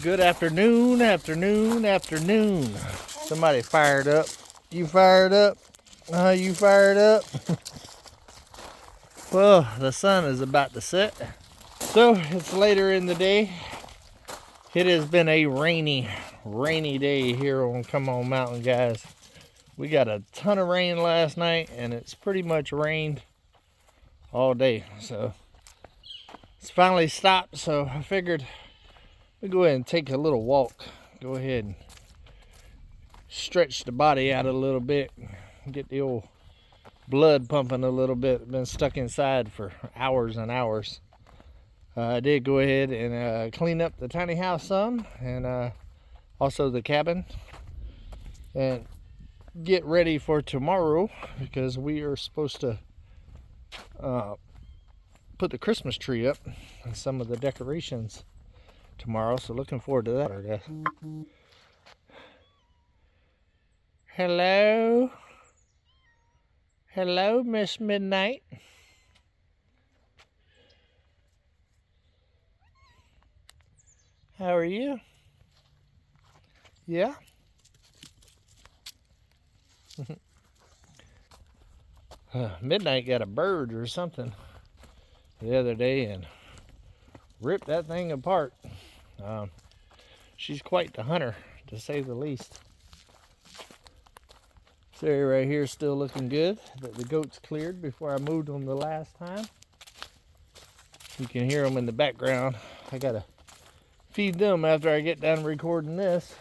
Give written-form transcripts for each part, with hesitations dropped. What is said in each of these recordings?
Good afternoon, afternoon. Somebody fired up. You fired up? You fired up? Well, the sun is about to set. So it's later in the day. It has been a rainy day here on Come On Mountain, guys. We got a ton of rain last night, and it's pretty much rained all day. So it's finally stopped, so I figured we'd go ahead and take a little walk. Go ahead and stretch the body out a little bit, get the old blood pumping a little bit. Been stuck inside for hours and hours. I did go ahead and clean up the tiny house some, and also the cabin, and get ready for tomorrow, because we are supposed to put the Christmas tree up and some of the decorations tomorrow. So looking forward to that, I guess. Hello, Miss Midnight. How are you? Yeah? Midnight got a bird or something the other day and ripped that thing apart. She's quite the hunter, to say the least. This area right here is still looking good. The goats cleared before I moved them the last time. You can hear them in the background. I gotta feed them after I get done recording this.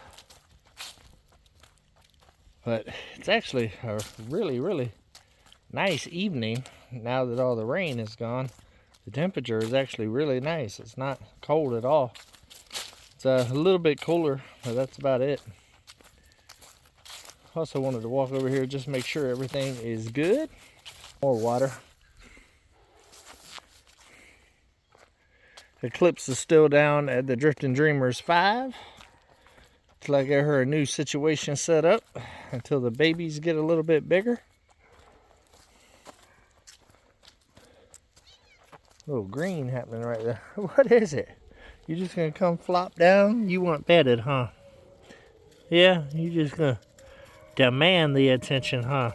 But it's actually a really nice evening now that all the rain is gone. The temperature is actually really nice. It's not cold at all. It's a little bit cooler, but that's about it. Also wanted to walk over here just make sure everything is good. More water. Eclipse is still down at the Drifting Dreamers 5. Till I get her a new situation set up until the babies get a little bit bigger. Little green happening right there. What is it? You just gonna come flop down? You want petted, huh? Yeah, you just gonna demand the attention, huh?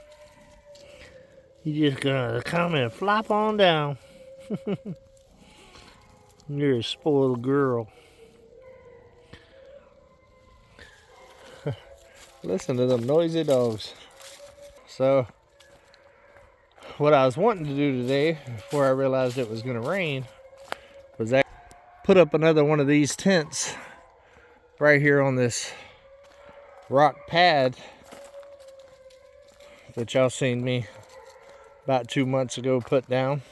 You just gonna come and flop on down. You're a spoiled girl. Listen to them noisy dogs. So, what I was wanting to do today, before I realized it was going to rain, was put up another one of these tents right here on this rock pad that y'all seen me about 2 months ago put down.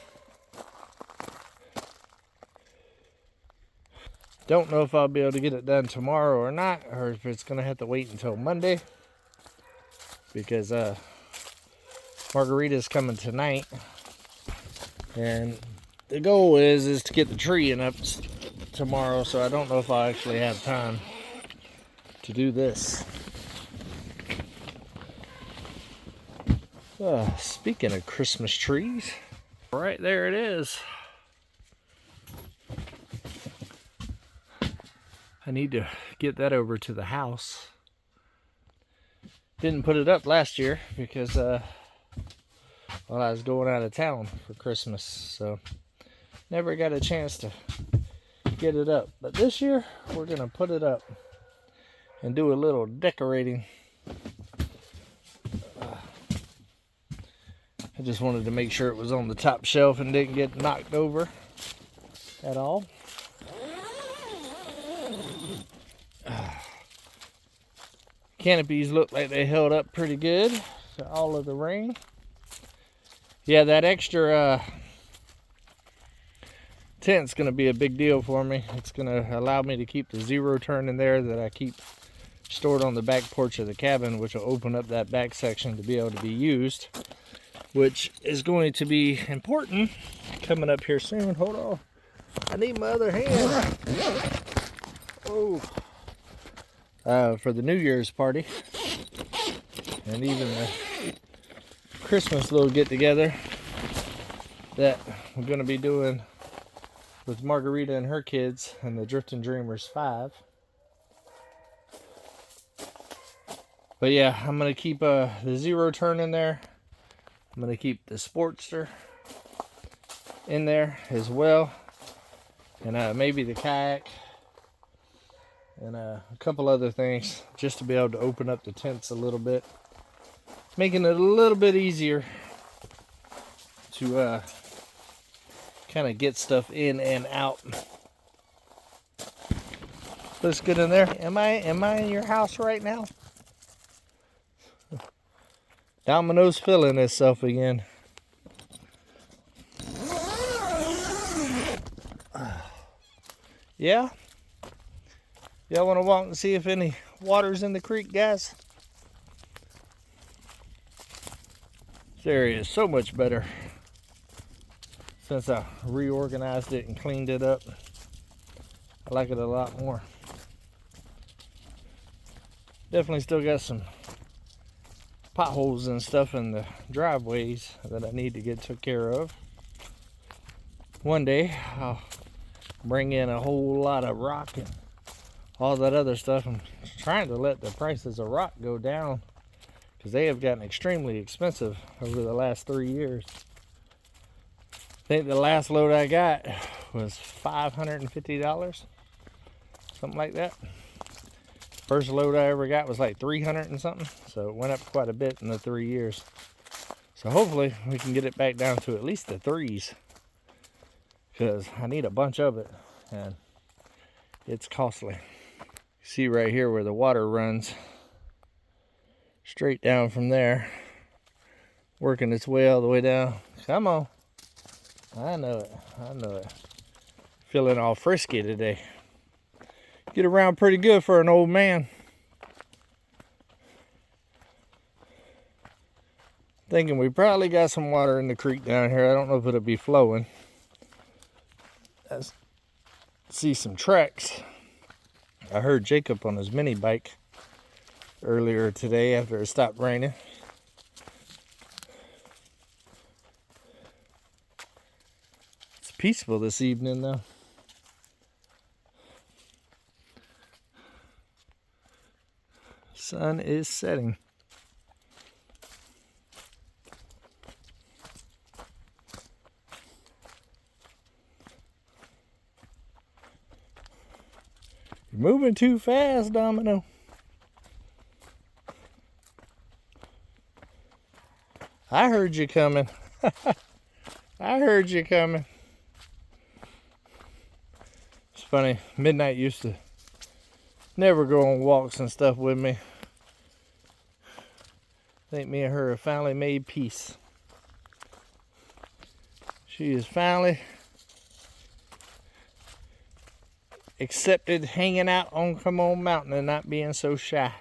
Don't know if I'll be able to get it done tomorrow or not, or if it's going to have to wait until Monday, because Margarita's coming tonight, and the goal is to get the tree in up tomorrow, so I don't know if I'll actually have time to do this. Speaking of Christmas trees, right there it is. I need to get that over to the house. Didn't put it up last year because I was going out of town for Christmas, so never got a chance to get it up. But this year we're gonna put it up and do a little decorating. I just wanted to make sure it was on the top shelf and didn't get knocked over at all. Canopies look like they held up pretty good to all of the rain. Yeah, that extra tent's going to be a big deal for me. It's going to allow me to keep the zero turn in there that I keep stored on the back porch of the cabin, which will open up that back section to be able to be used, which is going to be important coming up here soon. Hold on. I need my other hand. Oh. For the New Year's party, and even the Christmas little get-together that we're going to be doing with Margarita and her kids and the Drifting Dreamers 5. But yeah, I'm going to keep the zero turn in there. I'm going to keep the Sportster in there as well. And maybe the kayak. And a couple other things just to be able to open up the tents a little bit. Making it a little bit easier to kind of get stuff in and out. Let's get in there. Am I in your house right now? Domino's filling itself again. Yeah? Y'all want to walk and see if any water's in the creek, guys? This area is so much better since I reorganized it and cleaned it up. I like it a lot more. Definitely still got some potholes and stuff in the driveways that I need to get took care of. One day I'll bring in a whole lot of rock and all that other stuff. I'm trying to let the prices of rock go down because they have gotten extremely expensive over the last 3 years. I think the last load I got was $550, something like that. First load I ever got was like 300 and something, so it went up quite a bit in the 3 years. So hopefully we can get it back down to at least the 3s, because I need a bunch of it and it's costly. See right here where the water runs straight down from there, working its way all the way down. Come on. I know it. I know it. Feeling all frisky today. Get around pretty good for an old man. Thinking we probably got some water in the creek down here. I don't know if it'll be flowing. I see some tracks. I heard Jacob on his mini bike earlier today after it stopped raining. It's peaceful this evening though. Sun is setting. You're moving too fast, Domino. I heard you coming. I heard you coming. It's funny, Midnight used to never go on walks and stuff with me. I think me and her have finally made peace. She is finally accepted hanging out on Come On Mountain and not being so shy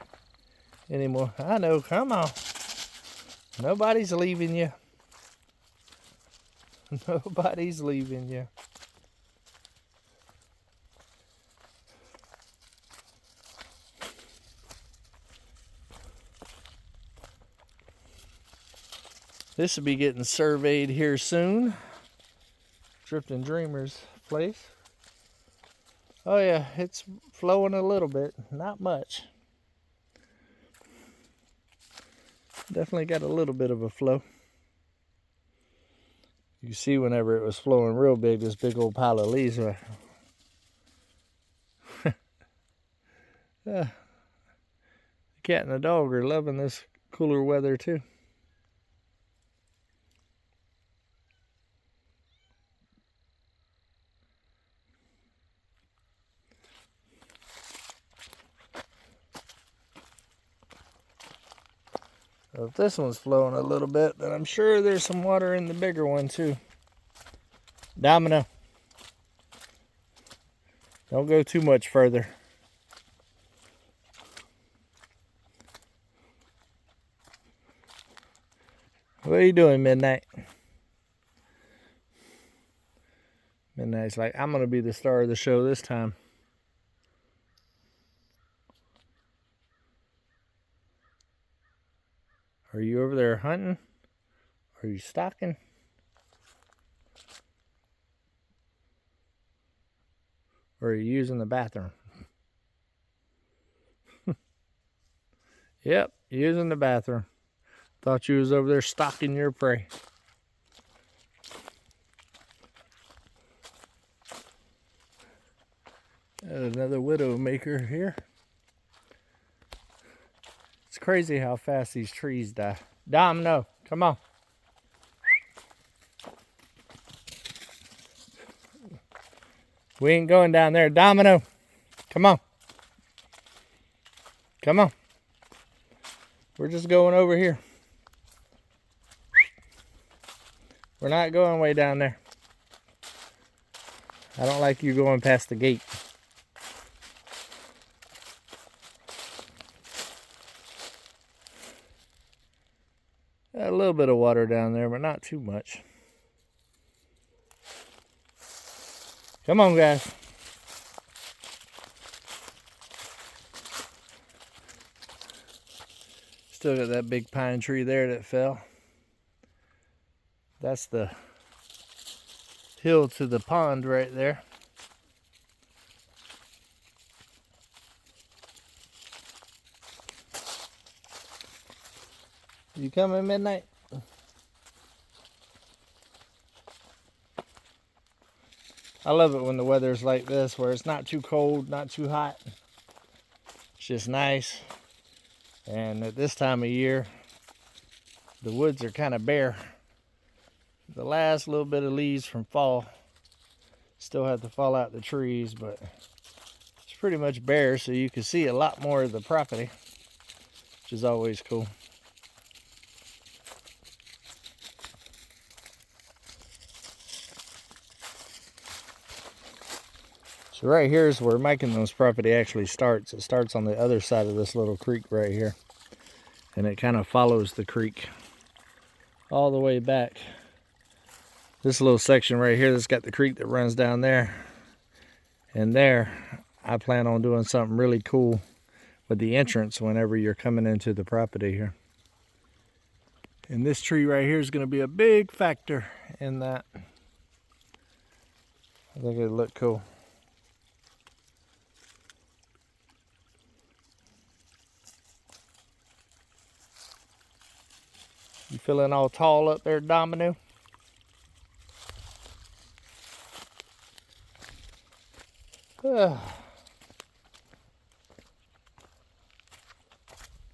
anymore. I know, come on. Nobody's leaving you. Nobody's leaving you. This will be getting surveyed here soon. Drifting Dreamer's place. Oh yeah, it's flowing a little bit, not much. Definitely got a little bit of a flow. You see whenever it was flowing real big, this big old pile of leaves. The cat and the dog are loving this cooler weather too. If this one's flowing a little bit, then I'm sure there's some water in the bigger one too. Domino. Don't go too much further. What are you doing, Midnight? Midnight's like, I'm going to be the star of the show this time. Are you over there hunting? Are you stalking? Or are you using the bathroom? Yep, Using the bathroom. Thought you was over there stalking your prey. Another widowmaker here. It's crazy how fast these trees die. Domino, come on. We ain't going down there. Domino, come on. Come on. We're just going over here. We're not going way down there. I don't like you going past the gate. A little bit of water down there, but not too much. Come on, guys. Still got that big pine tree there that fell. That's the hill to the pond right there. You coming, Midnight? I love it when the weather's like this, where it's not too cold, not too hot. It's just nice. And at this time of year, the woods are kind of bare. The last little bit of leaves from fall still have to fall out the trees, but it's pretty much bare, so you can see a lot more of the property, which is always cool. So right here is where Mike and them's property actually starts. It starts on the other side of this little creek right here. And it kind of follows the creek all the way back. This little section right here that's got the creek that runs down there. And there, I plan on doing something really cool with the entrance whenever you're coming into the property here. And this tree right here is going to be a big factor in that. I think it'll look cool. You feeling all tall up there, Domino?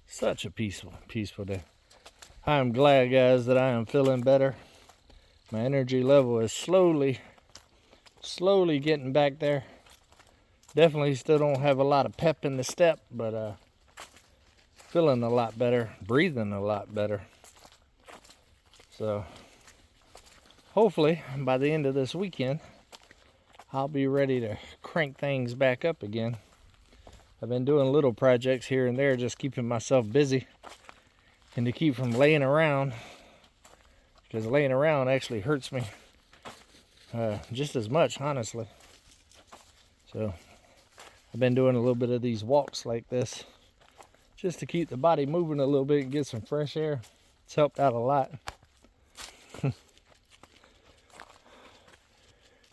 Such a peaceful day. I am glad, guys, that I am feeling better. My energy level is slowly getting back there. Definitely still don't have a lot of pep in the step, but feeling a lot better, breathing a lot better. So hopefully by the end of this weekend, I'll be ready to crank things back up again. I've been doing little projects here and there, just keeping myself busy and to keep from laying around, because laying around actually hurts me just as much, honestly. So I've been doing a little bit of these walks like this just to keep the body moving a little bit and get some fresh air. It's helped out a lot.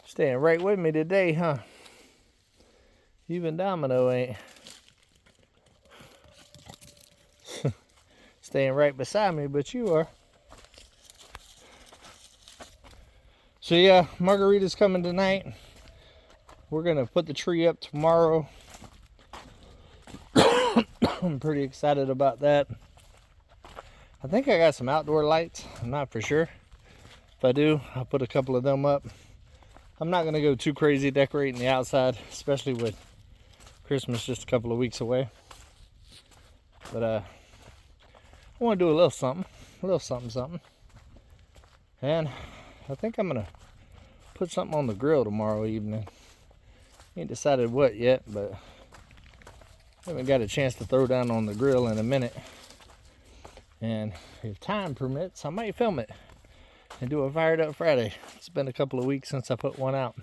Staying right with me today, huh? Even Domino ain't. Staying right beside me, but you are. So yeah, Margarita's coming tonight. We're gonna put the tree up tomorrow. I'm pretty excited about that. I think I got some outdoor lights. I'm not for sure. If I do, I'll put a couple of them up. I'm not going to go too crazy decorating the outside, especially with Christmas just a couple of weeks away. But I want to do a little something. And I think I'm going to put something on the grill tomorrow evening. Ain't decided what yet, but I haven't got a chance to throw down on the grill in a minute. And if time permits, I might film it and do a Fired Up Friday. It's been a couple of weeks since I put one out.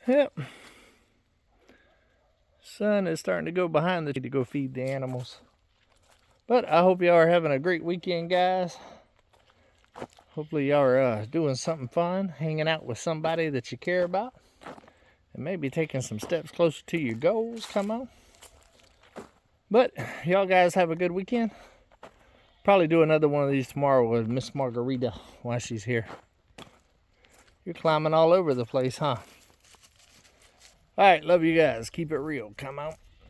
Yep. Sun is starting to go behind the tree to go feed the animals. But I hope y'all are having a great weekend, guys. Hopefully y'all are doing something fun, hanging out with somebody that you care about. and maybe taking some steps closer to your goals. Come on. But y'all guys have a good weekend. Probably do another one of these tomorrow with Miss Margarita while she's here. You're climbing all over the place, huh? All right, love you guys. Keep it real. Come on.